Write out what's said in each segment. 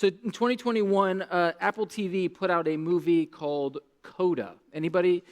So in 2021, Apple TV put out a movie called Coda. Anybody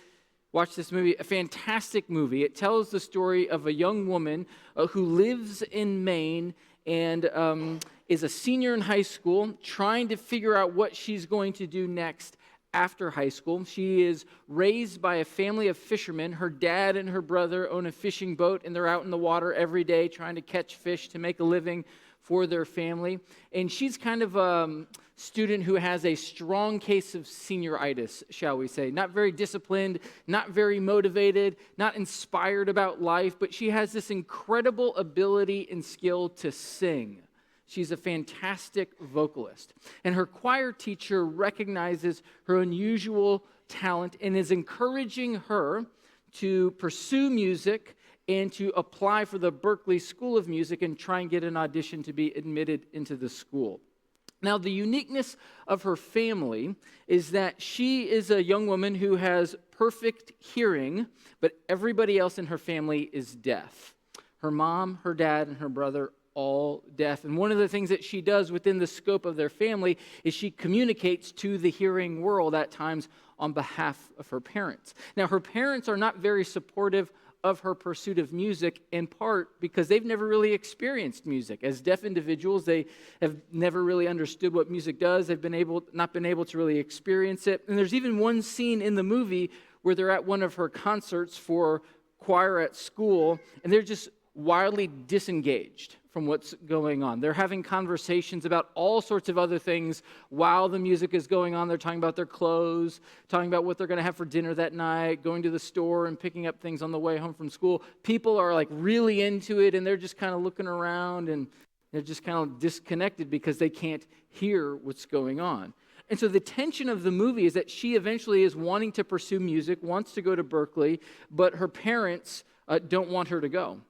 watch this movie? A fantastic movie. It tells the story of a young woman who lives in Maine and is a senior in high school, trying to figure out what she's going to do next after high school. She is raised by a family of fishermen. Her dad and her brother own a fishing boat, and they're out in the water every day trying to catch fish to make a living for their family. And she's kind of a student who has a strong case of senioritis, shall we say. Not very disciplined, not very motivated, not inspired about life, but she has this incredible ability and skill to sing. She's a fantastic vocalist. And her choir teacher recognizes her unusual talent and is encouraging her to pursue music and to apply for the Berklee School of Music and try and get an audition to be admitted into the school. Now, the uniqueness of her family is that she is a young woman who has perfect hearing, but everybody else in her family is deaf. Her mom, her dad, and her brother all deaf. And one of the things that she does within the scope of their family is she communicates to the hearing world at times on behalf of her parents. Now, her parents are not very supportive of her pursuit of music, in part because they've never really experienced music. As deaf individuals, they have never really understood what music does. They've not been able to really experience it. And there's even one scene in the movie where they're at one of her concerts for choir at school, and they're just wildly disengaged from what's going on. They're having conversations about all sorts of other things while the music is going on. They're talking about their clothes, talking about what they're going to have for dinner that night, going to the store and picking up things on the way home from school. People are like really into it, and they're just kind of looking around, and they're just kind of disconnected because they can't hear what's going on. And so the tension of the movie is that she eventually is wanting to pursue music, wants to go to Berklee, but her parents don't want her to go.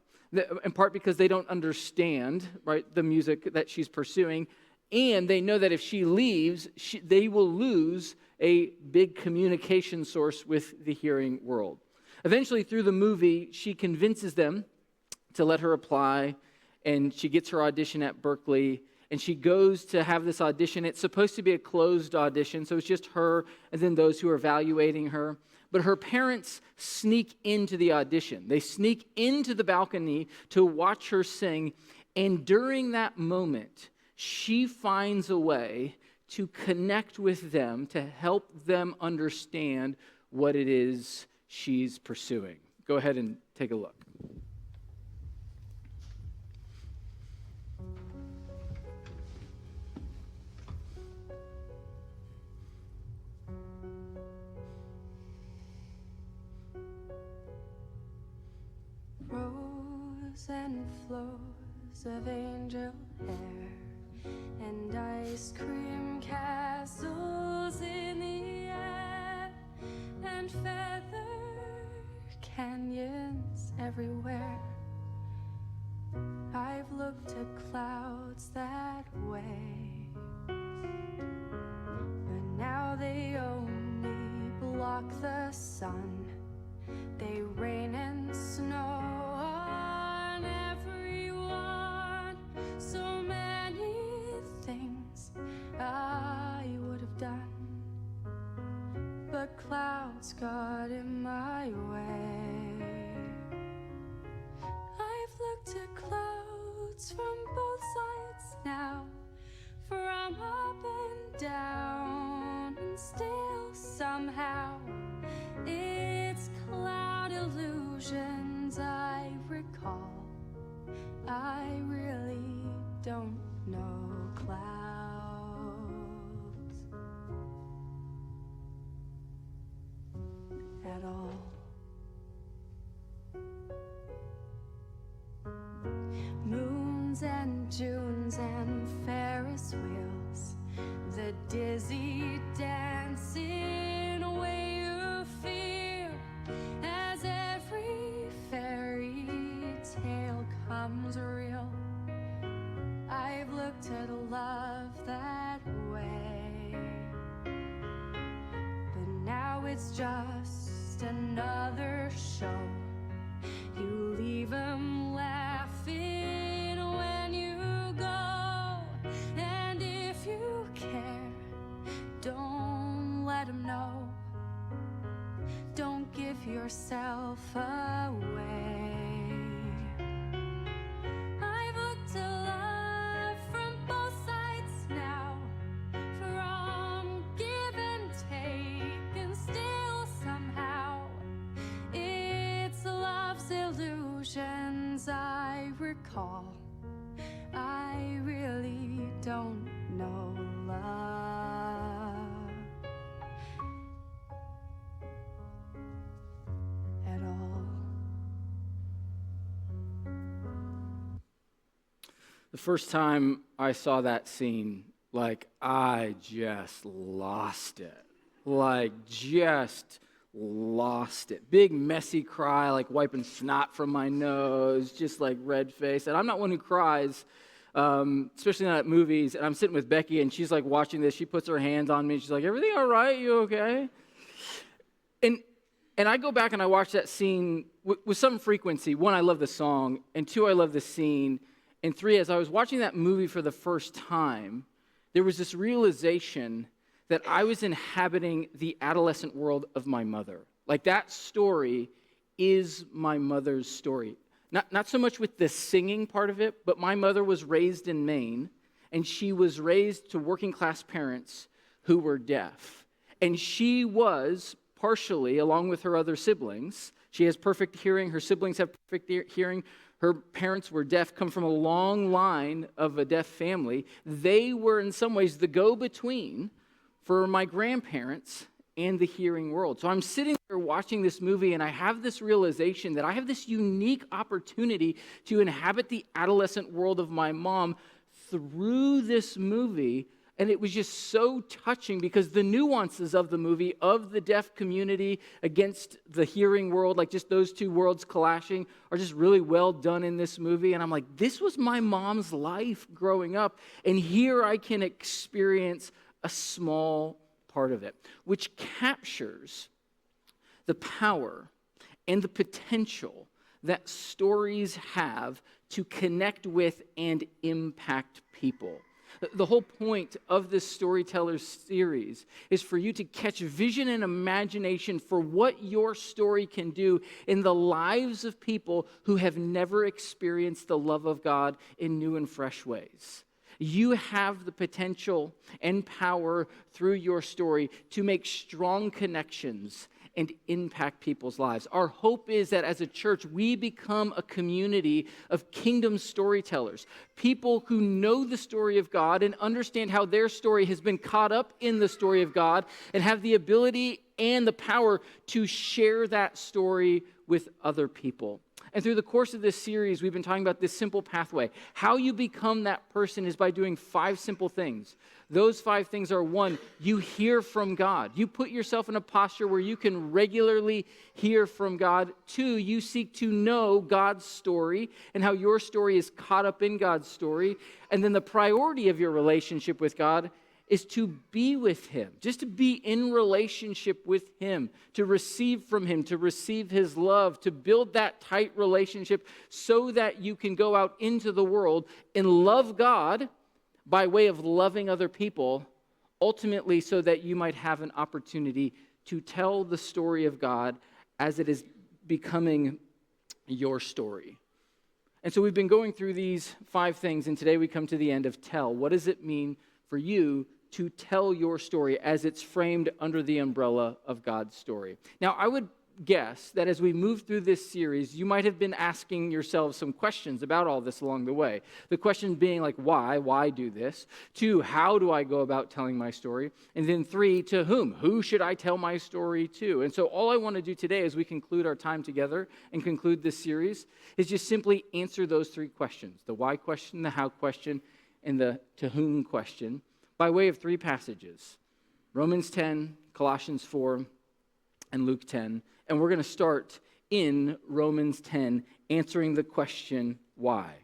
In part because they don't understand, right, the music that she's pursuing, and they know that if she leaves, they will lose a big communication source with the hearing world. Eventually, through the movie, she convinces them to let her apply, and she gets her audition at Berklee, and she goes to have this audition. It's supposed to be a closed audition, so it's just her and then those who are evaluating her. But her parents sneak into the audition. They sneak into the balcony to watch her sing. And during that moment, she finds a way to connect with them, to help them understand what it is she's pursuing. Go ahead and take a look. Rows and flows of angel hair and ice cream castles in the air and feather canyons everywhere. I've looked at clouds that way, but now they only block the sun. They rain and snow on everyone. So many things I would have done, but clouds got in my way. I've looked at clouds from both sides now, from up and down, and still somehow it's cloud illusions I recall. I really don't know clouds at all. Moons and Junes and Ferris wheels, the dizzy dancing away you feel as every fairy tale comes real. I've looked at love that way, but now it's just another show. You leave 'em laughing when you go, and if you yourself away. I've looked alive from both sides now, from give and take, and still somehow it's love's illusions I recall. I really don't know love at all. The first time I saw that scene, I just lost it. Just lost it. Big messy cry, wiping snot from my nose, just red face. And I'm not one who cries, especially not at movies. And I'm sitting with Becky, and she's watching this. She puts her hands on me. She's like, "Everything all right? You okay?" And I go back and I watch that scene with some frequency. One, I love the song, and two, I love the scene. And three, as I was watching that movie for the first time, there was this realization that I was inhabiting the adolescent world of my mother. That story is my mother's story. Not so much with the singing part of it, but my mother was raised in Maine, and she was raised to working class parents who were deaf. And she was partially, along with her other siblings, she has perfect hearing, her siblings have perfect hearing, her parents were deaf, come from a long line of a deaf family. They were in some ways the go-between for my grandparents and the hearing world. So I'm sitting there watching this movie, and I have this realization that I have this unique opportunity to inhabit the adolescent world of my mom through this movie. And it was just so touching because the nuances of the movie, of the deaf community against the hearing world, just those two worlds clashing, are just really well done in this movie. And I'm like, this was my mom's life growing up. And here I can experience a small part of it, which captures the power and the potential that stories have to connect with and impact people. The whole point of this Storyteller series is for you to catch vision and imagination for what your story can do in the lives of people who have never experienced the love of God in new and fresh ways. You have the potential and power through your story to make strong connections and impact people's lives. Our hope is that as a church, we become a community of kingdom storytellers, people who know the story of God and understand how their story has been caught up in the story of God and have the ability and the power to share that story with other people. And through the course of this series, we've been talking about this simple pathway. How you become that person is by doing 5 simple things. Those 5 things are: 1, you hear from God. You put yourself in a posture where you can regularly hear from God. 2, you seek to know God's story and how your story is caught up in God's story. And then the priority of your relationship with God is to be with Him, just to be in relationship with Him, to receive from Him, to receive His love, to build that tight relationship so that you can go out into the world and love God by way of loving other people, ultimately so that you might have an opportunity to tell the story of God as it is becoming your story. And so we've been going through these 5 things, and today we come to the end of tell. What does it mean for you to tell your story as it's framed under the umbrella of God's story? Now, I would guess that as we move through this series, you might have been asking yourselves some questions about all this along the way. The question being why? Why do this? 2, how do I go about telling my story? And then 3, to whom? Who should I tell my story to? And so all I want to do today as we conclude our time together and conclude this series is just simply answer those 3 questions: the why question, the how question, and the to whom question, by way of 3 passages: Romans 10, Colossians 4, and Luke 10. And we're going to start in Romans 10, answering the question, why?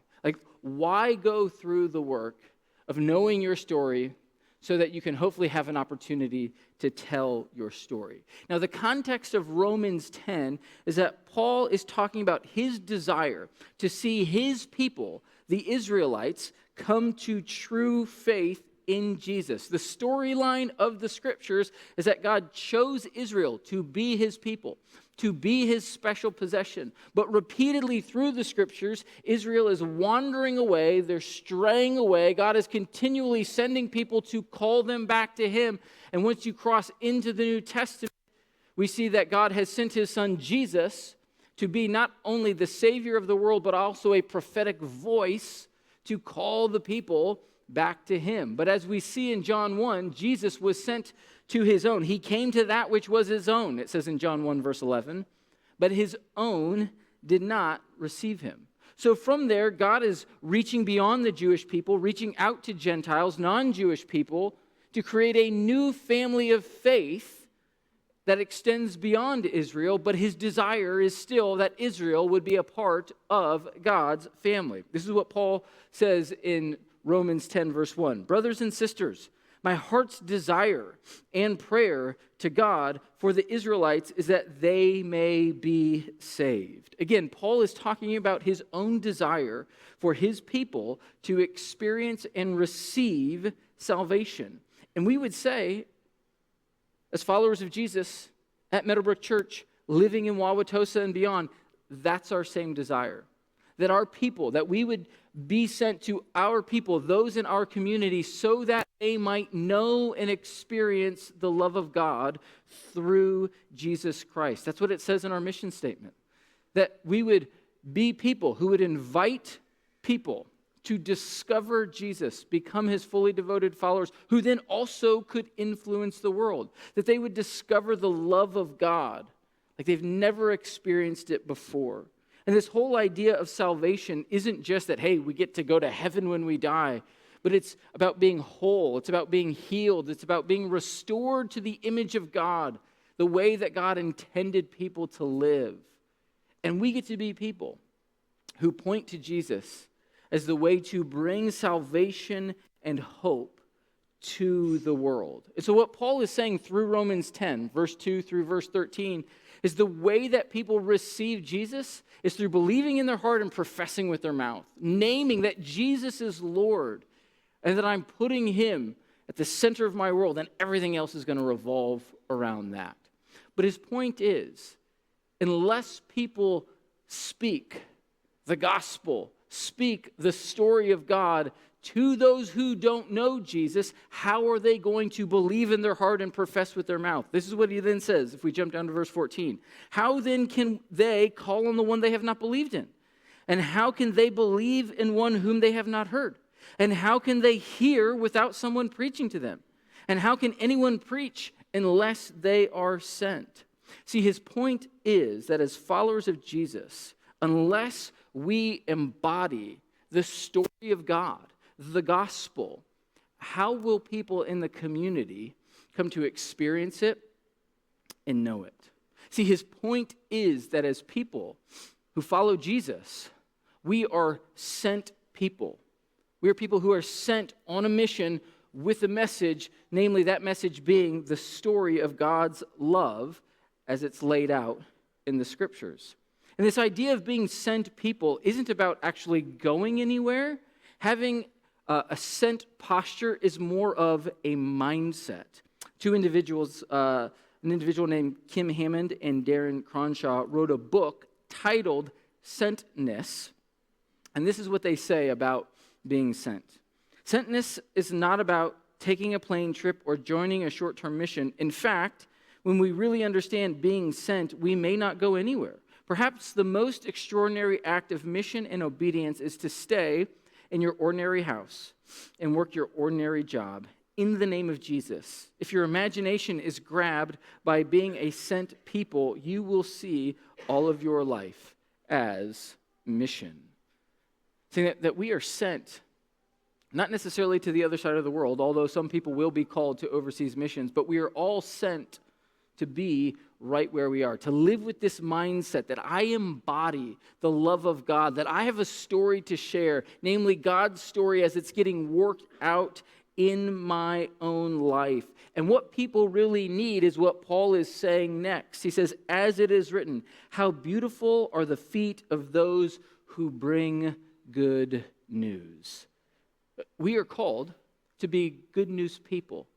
Why go through the work of knowing your story so that you can hopefully have an opportunity to tell your story? Now, the context of Romans 10 is that Paul is talking about his desire to see his people, the Israelites, come to true faith in Jesus. The storyline of the scriptures is that God chose Israel to be his people, to be his special possession. But repeatedly through the scriptures, Israel is wandering away, they're straying away. God is continually sending people to call them back to him. And once you cross into the New Testament, we see that God has sent his son Jesus to be not only the Savior of the world, but also a prophetic voice to call the people back to him. But as we see in John 1, Jesus was sent to his own. He came to that which was his own, it says in John 1, verse 11, but his own did not receive him. So from there, God is reaching beyond the Jewish people, reaching out to Gentiles, non-Jewish people, to create a new family of faith that extends beyond Israel, but his desire is still that Israel would be a part of God's family. This is what Paul says in Romans 10, verse 1. Brothers and sisters, my heart's desire and prayer to God for the Israelites is that they may be saved. Again, Paul is talking about his own desire for his people to experience and receive salvation. And we would say, as followers of Jesus at Meadowbrook Church, living in Wauwatosa and beyond, that's our same desire. That our people, that we would be sent to our people, those in our community, so that they might know and experience the love of God through Jesus Christ. That's what it says in our mission statement. That we would be people who would invite people to discover Jesus, become his fully devoted followers, who then also could influence the world. That they would discover the love of God like they've never experienced it before. And this whole idea of salvation isn't just that, hey, we get to go to heaven when we die, but it's about being whole, it's about being healed, it's about being restored to the image of God, the way that God intended people to live. And we get to be people who point to Jesus as the way to bring salvation and hope to the world. And so what Paul is saying through Romans 10, verse 2 through verse 13, is the way that people receive Jesus is through believing in their heart and professing with their mouth, naming that Jesus is Lord, and that I'm putting him at the center of my world, and everything else is going to revolve around that. But his point is, unless people speak the gospel, speak the story of God to those who don't know Jesus, how are they going to believe in their heart and profess with their mouth? This is what he then says, if we jump down to verse 14. How then can they call on the one they have not believed in? And how can they believe in one whom they have not heard? And how can they hear without someone preaching to them? And how can anyone preach unless they are sent? See, his point is that as followers of Jesus, unless we embody the story of God, the gospel, how will people in the community come to experience it and know it? See, his point is that as people who follow Jesus, we are sent people. We are people who are sent on a mission with a message, namely that message being the story of God's love as it's laid out in the scriptures. And this idea of being sent people isn't about actually going anywhere. Having a sent posture is more of a mindset. Two individuals, an individual named Kim Hammond and Darren Cronshaw, wrote a book titled Sentness. And this is what they say about being sent. Sentness is not about taking a plane trip or joining a short-term mission. In fact, when we really understand being sent, we may not go anywhere. Perhaps the most extraordinary act of mission and obedience is to stay in your ordinary house and work your ordinary job in the name of Jesus. If your imagination is grabbed by being a sent people, you will see all of your life as mission. Saying that we are sent, not necessarily to the other side of the world, although some people will be called to overseas missions, but we are all sent to be right where we are, to live with this mindset that I embody the love of God, that I have a story to share, namely God's story as it's getting worked out in my own life. And what people really need is what Paul is saying next. He says, as it is written, how beautiful are the feet of those who bring good news. We are called to be good news people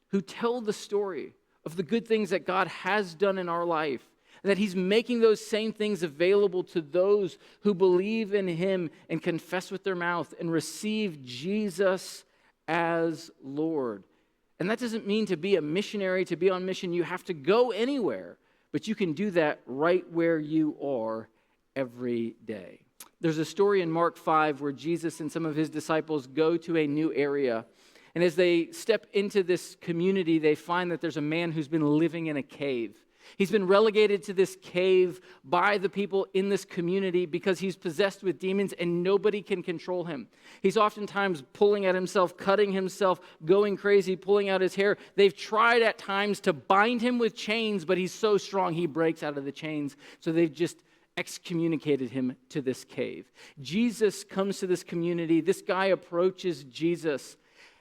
who tell the story of the good things that God has done in our life, and that he's making those same things available to those who believe in him and confess with their mouth and receive Jesus as Lord. And that doesn't mean to be a missionary, to be on mission. You have to go anywhere, but you can do that right where you are every day. There's a story in Mark 5 where Jesus and some of his disciples go to a new area. And as they step into this community, they find that there's a man who's been living in a cave. He's been relegated to this cave by the people in this community because he's possessed with demons and nobody can control him. He's oftentimes pulling at himself, cutting himself, going crazy, pulling out his hair. They've tried at times to bind him with chains, but he's so strong he breaks out of the chains. So they've just excommunicated him to this cave. Jesus comes to this community. This guy approaches Jesus,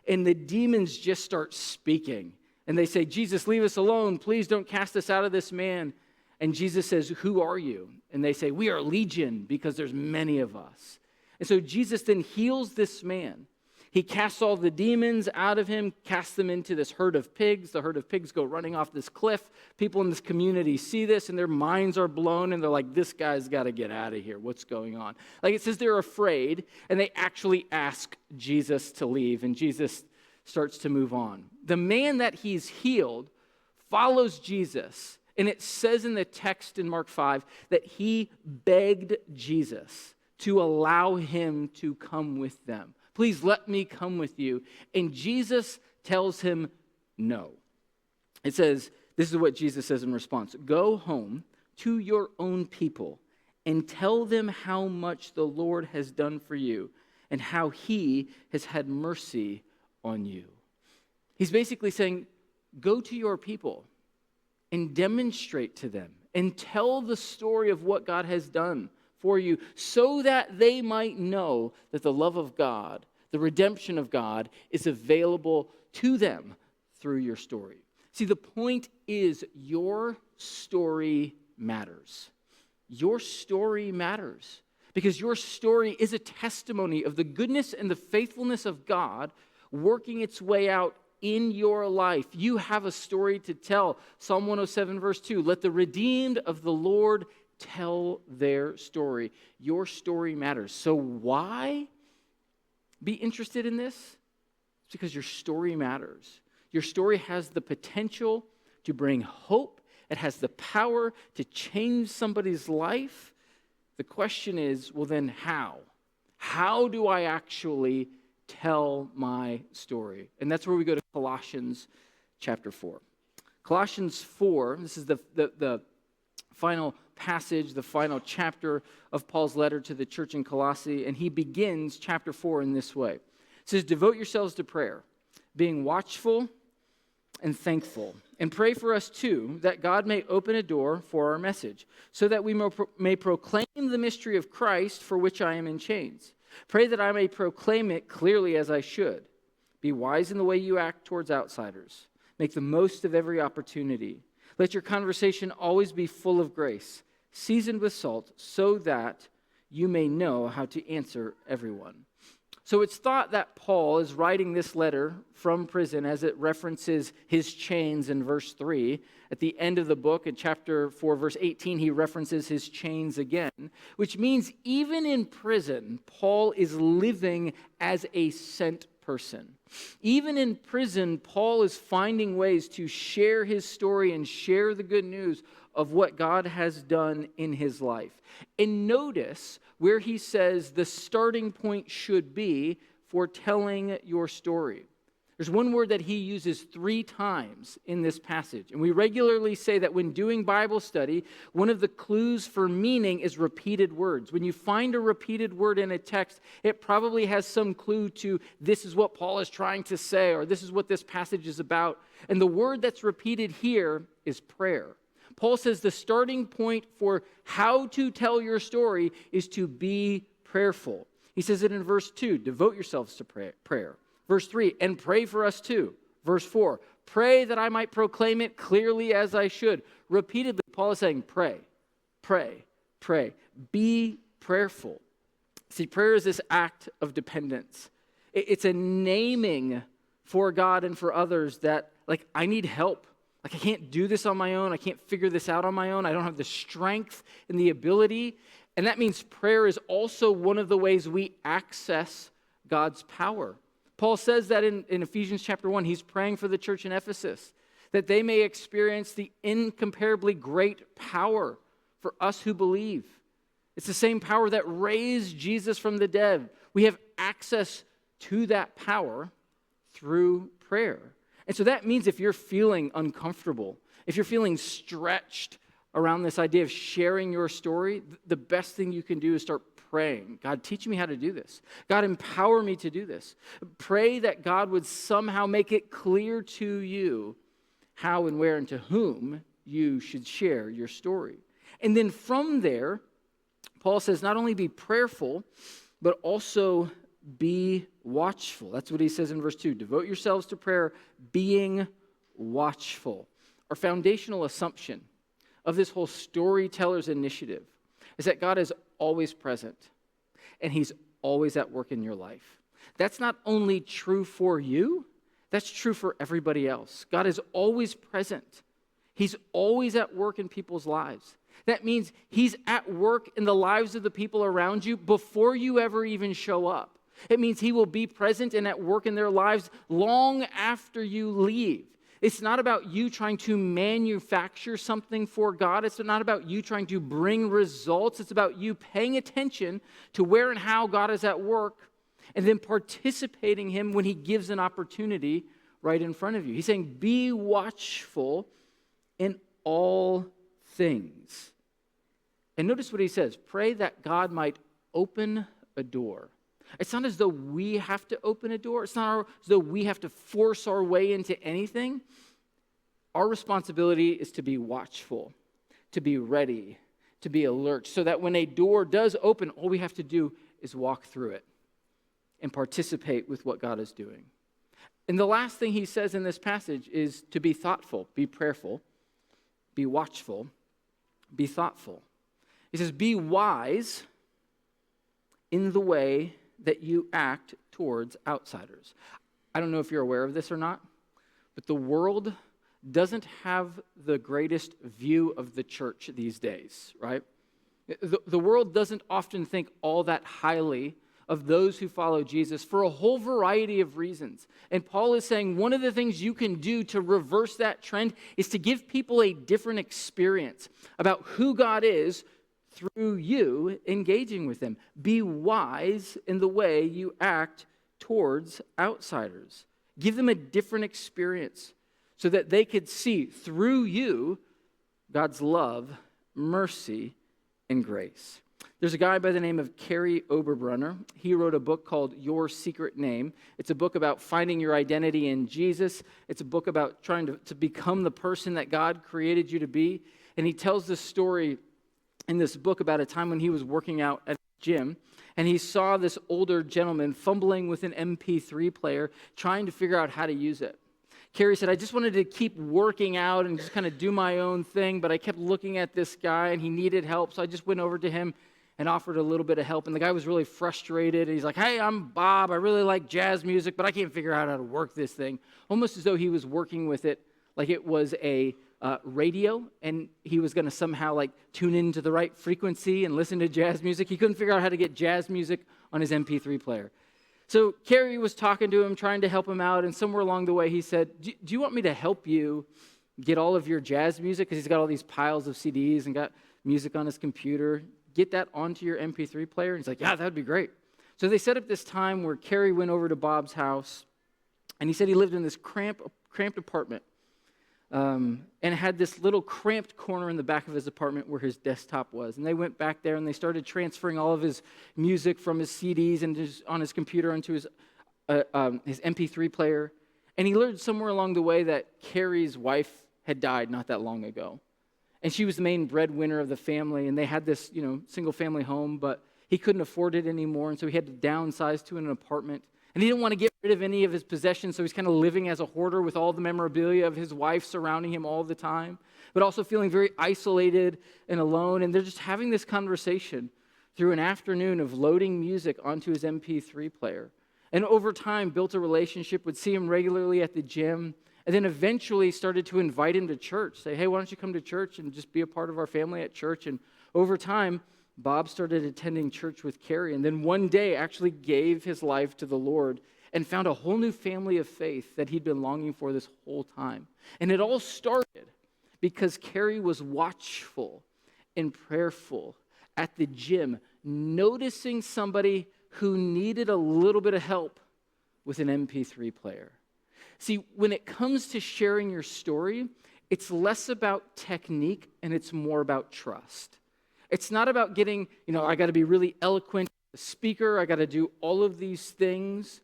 and the demons just start speaking. And they say, Jesus, leave us alone. Please don't cast us out of this man. And Jesus says, who are you? And they say, we are legion because there's many of us. And so Jesus then heals this man. He casts all the demons out of him, casts them into this herd of pigs. The herd of pigs go running off this cliff. People in this community see this and their minds are blown and they're like, this guy's got to get out of here. What's going on? Like it says they're afraid and they actually ask Jesus to leave, and Jesus starts to move on. The man that he's healed follows Jesus, and it says in the text in Mark 5 that he begged Jesus to allow him to come with them. Please let me come with you. And Jesus tells him no. It says, this is what Jesus says in response. Go home to your own people and tell them how much the Lord has done for you and how he has had mercy on you. He's basically saying, go to your people and demonstrate to them and tell the story of what God has done for you so that they might know that the love of God, the redemption of God is available to them through your story. See, the point is your story matters. Your story matters because your story is a testimony of the goodness and the faithfulness of God working its way out in your life. You have a story to tell. Psalm 107 verse 2, let the redeemed of the Lord tell their story. Your story matters. So why be interested in this? It's because your story matters. Your story has the potential to bring hope. It has the power to change somebody's life. The question is, well then how? How do I actually tell my story? And that's where we go to Colossians chapter 4. Colossians 4, this is the final passage, the final chapter of Paul's letter to the church in Colossae, and he begins chapter 4 in this way. It says, devote yourselves to prayer, being watchful and thankful, and pray for us too, that God may open a door for our message, so that we may proclaim the mystery of Christ, for which I am in chains. Pray that I may proclaim it clearly as I should. Be wise in the way you act towards outsiders. Make the most of every opportunity. Let your conversation always be full of grace, seasoned with salt, so that you may know how to answer everyone. So it's thought that Paul is writing this letter from prison as it references his chains in verse 3. At the end of the book, in chapter 4, verse 18, he references his chains again, which means even in prison, Paul is living as a sent person. Even in prison, Paul is finding ways to share his story and share the good news of what God has done in his life. And notice where he says the starting point should be for telling your story. There's one word that he uses 3 times in this passage. And we regularly say that when doing Bible study, one of the clues for meaning is repeated words. When you find a repeated word in a text, it probably has some clue to this is what Paul is trying to say, or this is what this passage is about. And the word that's repeated here is prayer. Paul says the starting point for how to tell your story is to be prayerful. He says it in verse 2, devote yourselves to prayer. Verse 3, and pray for us too. Verse 4, pray that I might proclaim it clearly as I should. Repeatedly, Paul is saying, pray, pray, pray. Be prayerful. See, prayer is this act of dependence. It's a naming for God and for others that, like, I need help. Like, I can't do this on my own. I can't figure this out on my own. I don't have the strength and the ability. And that means prayer is also one of the ways we access God's power. Paul says that in Ephesians chapter 1, he's praying for the church in Ephesus, that they may experience the incomparably great power for us who believe. It's the same power that raised Jesus from the dead. We have access to that power through prayer. And so that means if you're feeling uncomfortable, if you're feeling stretched around this idea of sharing your story, the best thing you can do is start praying. God, teach me how to do this. God, empower me to do this. Pray that God would somehow make it clear to you how and where and to whom you should share your story. And then from there, Paul says not only be prayerful, but also be watchful. That's what he says in verse 2. Devote yourselves to prayer, being watchful. Our foundational assumption of this whole storyteller's initiative is that God is always present and he's always at work in your life. That's not only true for you, that's true for everybody else. God is always present. He's always at work in people's lives. That means he's at work in the lives of the people around you before you ever even show up. It means he will be present and at work in their lives long after you leave. It's not about you trying to manufacture something for God. It's not about you trying to bring results. It's about you paying attention to where and how God is at work and then participating in him when he gives an opportunity right in front of you. He's saying, be watchful in all things. And notice what he says, pray that God might open a door. It's not as though we have to open a door. It's not as though we have to force our way into anything. Our responsibility is to be watchful, to be ready, to be alert, so that when a door does open, all we have to do is walk through it and participate with what God is doing. And the last thing he says in this passage is to be thoughtful, be prayerful, be watchful, be thoughtful. He says, be wise in the way that you act towards outsiders. I don't know if you're aware of this or not, but the world doesn't have the greatest view of the church these days, right? The world doesn't often think all that highly of those who follow Jesus for a whole variety of reasons. And Paul is saying one of the things you can do to reverse that trend is to give people a different experience about who God is through you engaging with them. Be wise in the way you act towards outsiders. Give them a different experience so that they could see through you God's love, mercy, and grace. There's a guy by the name of Kerry Oberbrunner. He wrote a book called Your Secret Name. It's a book about finding your identity in Jesus. It's a book about trying to become the person that God created you to be. And he tells this story in this book about a time when he was working out at a gym, and he saw this older gentleman fumbling with an MP3 player, trying to figure out how to use it. Kerry said, I just wanted to keep working out and just kind of do my own thing, but I kept looking at this guy, and he needed help, so I just went over to him and offered a little bit of help, and the guy was really frustrated, and he's like, hey, I'm Bob, I really like jazz music, but I can't figure out how to work this thing, almost as though he was working with it like it was a radio, and he was going to somehow like tune into the right frequency and listen to jazz music. He couldn't figure out how to get jazz music on his MP3 player. So Kerry was talking to him, trying to help him out, and somewhere along the way he said, do you want me to help you get all of your jazz music? Because he's got all these piles of CDs and got music on his computer. Get that onto your MP3 player? And he's like, yeah, that would be great. So they set up this time where Kerry went over to Bob's house, and he said he lived in this cramped apartment. And had this little cramped corner in the back of his apartment where his desktop was. And they went back there and they started transferring all of his music from his CDs and on his computer into his MP3 player. And he learned somewhere along the way that Carrie's wife had died not that long ago. And she was the main breadwinner of the family. And they had this, single family home, but he couldn't afford it anymore. And so he had to downsize to an apartment. And he didn't want to get rid of any of his possessions, so he's kind of living as a hoarder with all the memorabilia of his wife surrounding him all the time, but also feeling very isolated and alone. And they're just having this conversation through an afternoon of loading music onto his MP3 player. And over time, built a relationship, would see him regularly at the gym, and then eventually started to invite him to church. Say, hey, why don't you come to church and just be a part of our family at church? And over time, Bob started attending church with Carrie, and then one day actually gave his life to the Lord and found a whole new family of faith that he'd been longing for this whole time. And it all started because Carrie was watchful and prayerful at the gym, noticing somebody who needed a little bit of help with an MP3 player. See, when it comes to sharing your story, it's less about technique and it's more about trust. It's not about getting, I got to be really eloquent, a speaker, I got to do all of these things.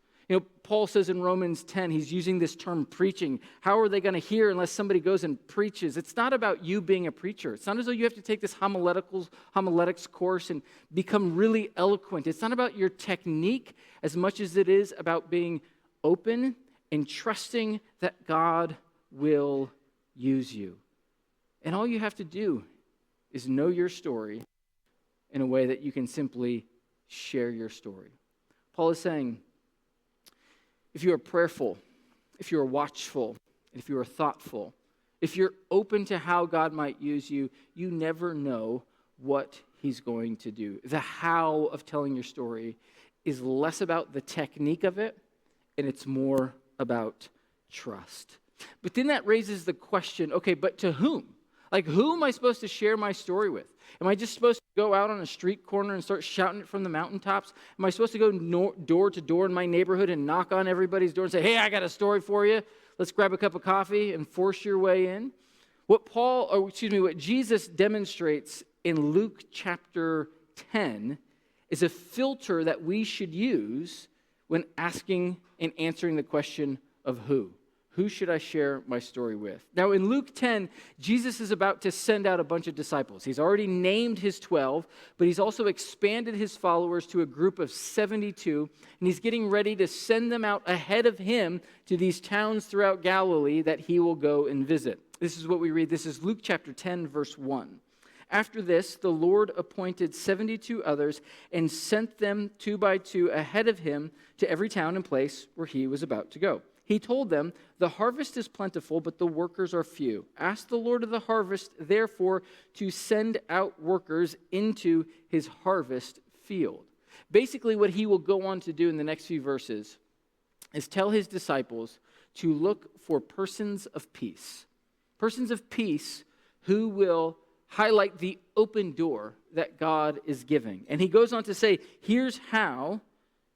Paul says in Romans 10, he's using this term preaching. How are they going to hear unless somebody goes and preaches? It's not about you being a preacher. It's not as though you have to take this homiletics course and become really eloquent. It's not about your technique as much as it is about being open and trusting that God will use you. And all you have to do is know your story in a way that you can simply share your story. Paul is saying, if you are prayerful, if you are watchful, if you are thoughtful, if you're open to how God might use you, you never know what he's going to do. The how of telling your story is less about the technique of it, and it's more about trust. But then that raises the question, okay, but to whom? Like, who am I supposed to share my story with? Am I just supposed to go out on a street corner and start shouting it from the mountaintops? Am I supposed to go door to door in my neighborhood and knock on everybody's door and say, hey, I got a story for you. Let's grab a cup of coffee and force your way in? What Jesus demonstrates in Luke chapter 10 is a filter that we should use when asking and answering the question of who. Who should I share my story with? Now, in Luke 10, Jesus is about to send out a bunch of disciples. He's already named his 12, but he's also expanded his followers to a group of 72, and he's getting ready to send them out ahead of him to these towns throughout Galilee that he will go and visit. This is what we read. This is Luke chapter 10, verse 1. After this, the Lord appointed 72 others and sent them 2 by 2 ahead of him to every town and place where he was about to go. He told them, the harvest is plentiful, but the workers are few. Ask the Lord of the harvest, therefore, to send out workers into his harvest field. Basically, what he will go on to do in the next few verses is tell his disciples to look for persons of peace who will highlight the open door that God is giving. And he goes on to say, here's how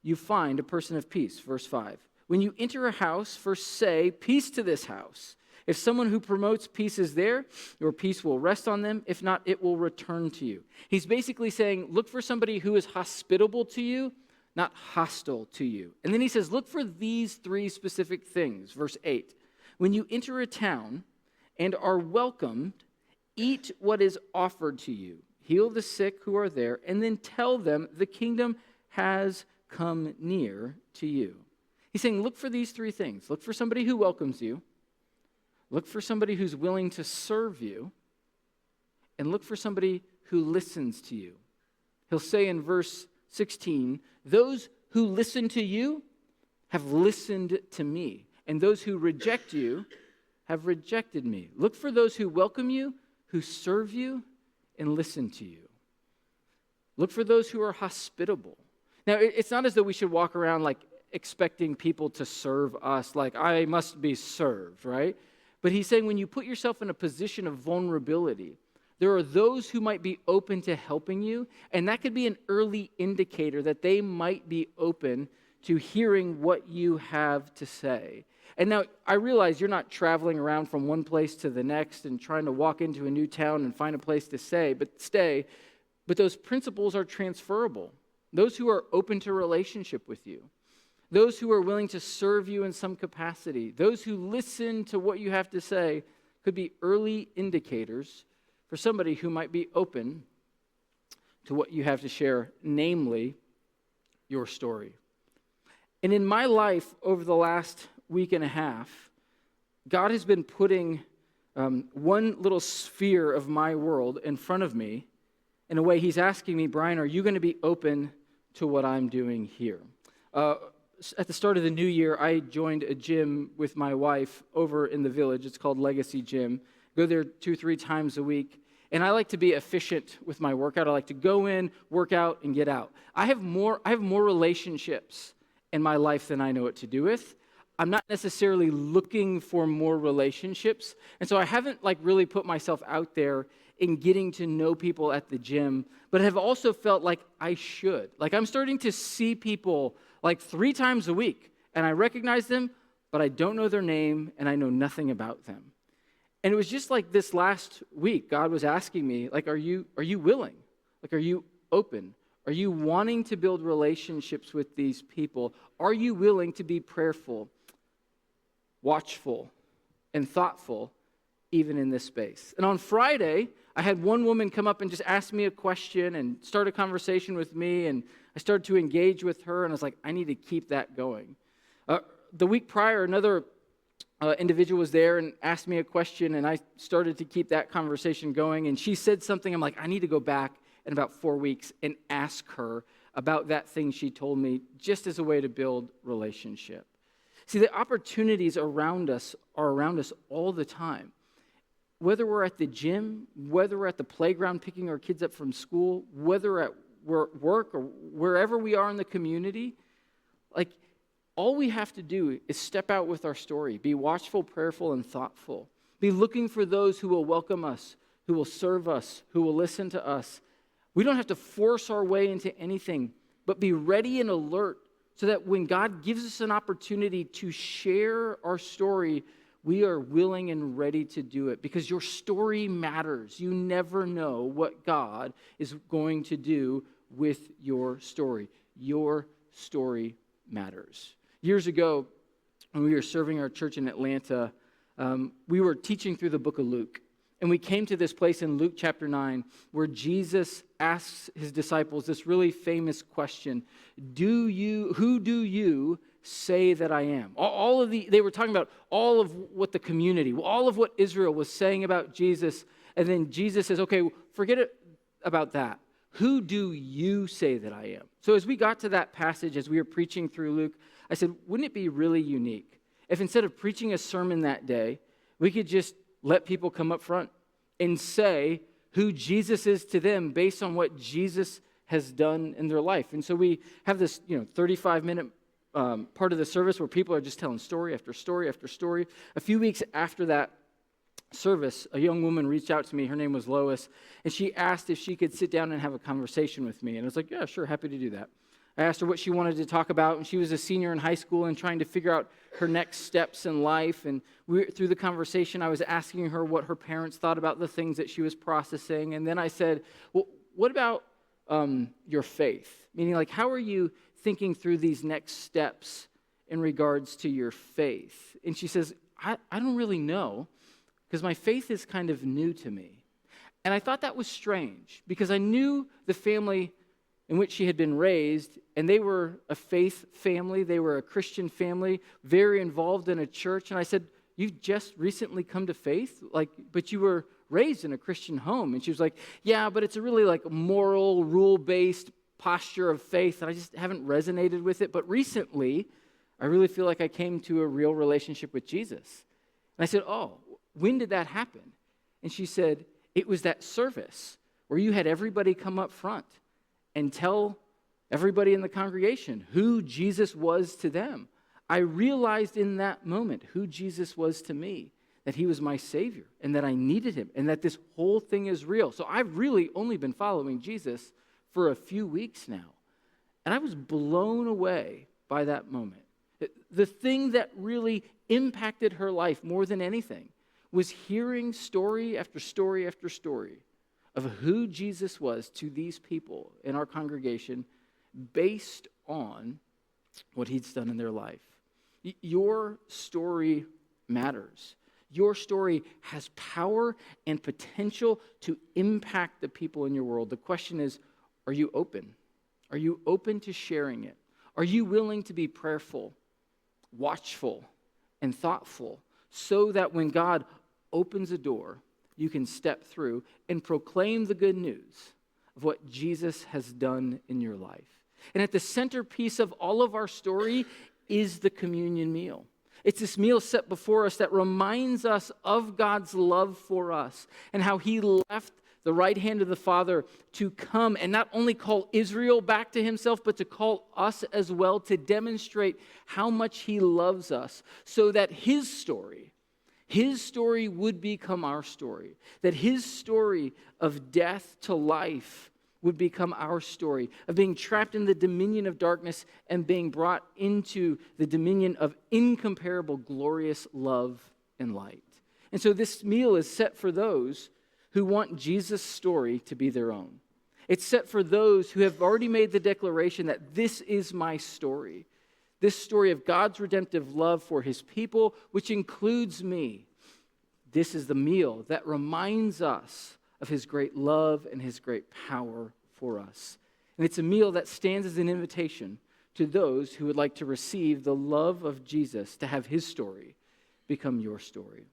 you find a person of peace, verse 5. When you enter a house, first say, peace to this house. If someone who promotes peace is there, your peace will rest on them. If not, it will return to you. He's basically saying, look for somebody who is hospitable to you, not hostile to you. And then he says, look for these 3 specific things. Verse 8, when you enter a town and are welcomed, eat what is offered to you. Heal the sick who are there, and then tell them the kingdom has come near to you. He's saying, look for these 3 things. Look for somebody who welcomes you. Look for somebody who's willing to serve you. And look for somebody who listens to you. He'll say in verse 16, those who listen to you have listened to me. And those who reject you have rejected me. Look for those who welcome you, who serve you, and listen to you. Look for those who are hospitable. Now, it's not as though we should walk around like expecting people to serve us, like I must be served, right? But he's saying when you put yourself in a position of vulnerability, there are those who might be open to helping you, and that could be an early indicator that they might be open to hearing what you have to say. And now, I realize you're not traveling around from one place to the next and trying to walk into a new town and find a place to stay, but those principles are transferable. Those who are open to relationship with you, those who are willing to serve you in some capacity, those who listen to what you have to say could be early indicators for somebody who might be open to what you have to share, namely your story. And in my life over the last week and a half, God has been putting one little sphere of my world in front of me. In a way, he's asking me, Brian, are you going to be open to what I'm doing here? at the start of the new year, I joined a gym with my wife over in the village. It's called Legacy Gym. Go there 2-3 times a week. And I like to be efficient with my workout. I like to go in, work out, and get out. I have more relationships in my life than I know what to do with. I'm not necessarily looking for more relationships. And so I haven't really put myself out there in getting to know people at the gym, but have also felt like I should. I'm starting to see people 3 times a week, and I recognize them, but I don't know their name, and I know nothing about them. And it was just this last week, God was asking me, are you willing? Are you open? Are you wanting to build relationships with these people? Are you willing to be prayerful, watchful, and thoughtful, even in this space? And on Friday, I had one woman come up and just ask me a question and start a conversation with me, and I started to engage with her, and I was like, I need to keep that going. The week prior, another individual was there and asked me a question, and I started to keep that conversation going, and she said something. I'm like, I need to go back in about 4 weeks and ask her about that thing she told me, just as a way to build relationship. See, the opportunities around us are around us all the time. Whether we're at the gym, whether we're at the playground picking our kids up from school, whether we're at work or wherever we are in the community, all we have to do is step out with our story, be watchful, prayerful, and thoughtful. Be looking for those who will welcome us, who will serve us, who will listen to us. We don't have to force our way into anything, but be ready and alert so that when God gives us an opportunity to share our story, we are willing and ready to do it, because your story matters. You never know what God is going to do with your story. Your story matters. Years ago, when we were serving our church in Atlanta, we were teaching through the book of Luke. And we came to this place in Luke chapter 9 where Jesus asks his disciples this really famous question: who do you say that I am? They were talking about all of what the community, all of what Israel was saying about Jesus. And then Jesus says, okay, forget it about that. Who do you say that I am? So as we got to that passage, as we were preaching through Luke, I said, wouldn't it be really unique if instead of preaching a sermon that day, we could just let people come up front and say who Jesus is to them based on what Jesus has done in their life? And so we have this 35-minute part of the service where people are just telling story after story after story. A few weeks after that service, a young woman reached out to me. Her name was Lois, and she asked if she could sit down and have a conversation with me. And I was like, yeah, sure, happy to do that. I asked her what she wanted to talk about, and she was a senior in high school and trying to figure out her next steps in life. And through the conversation, I was asking her what her parents thought about the things that she was processing. And then I said, well, what about your faith? Meaning, how are you thinking through these next steps in regards to your faith? And she says, I don't really know, because my faith is kind of new to me. And I thought that was strange, because I knew the family in which she had been raised, and they were a faith family. They were a Christian family, very involved in a church. And I said, you've just recently come to faith? But you were raised in a Christian home. And she was like, yeah, but it's a really moral, rule-based posture of faith, and I just haven't resonated with it. But recently, I really feel like I came to a real relationship with Jesus. And I said, oh, when did that happen? And she said, it was that service where you had everybody come up front and tell everybody in the congregation who Jesus was to them. I realized in that moment who Jesus was to me, that he was my Savior, and that I needed him, and that this whole thing is real. So I've really only been following Jesus for a few weeks now. And I was blown away by that moment. The thing that really impacted her life more than anything was hearing story after story after story of who Jesus was to these people in our congregation based on what he's done in their life. Your story matters. Your story has power and potential to impact the people in your world. The question is, are you open? Are you open to sharing it? Are you willing to be prayerful, watchful, and thoughtful so that when God opens a door, you can step through and proclaim the good news of what Jesus has done in your life? And at the centerpiece of all of our story is the communion meal. It's this meal set before us that reminds us of God's love for us and how he left the right hand of the Father to come and not only call Israel back to himself, but to call us as well, to demonstrate how much he loves us, so that his story would become our story, that his story of death to life would become our story, of being trapped in the dominion of darkness and being brought into the dominion of incomparable, glorious love and light. And so this meal is set for those who want Jesus' story to be their own. It's set for those who have already made the declaration that this is my story, this story of God's redemptive love for his people, which includes me. This is the meal that reminds us of his great love and his great power for us. And it's a meal that stands as an invitation to those who would like to receive the love of Jesus, to have his story become your story.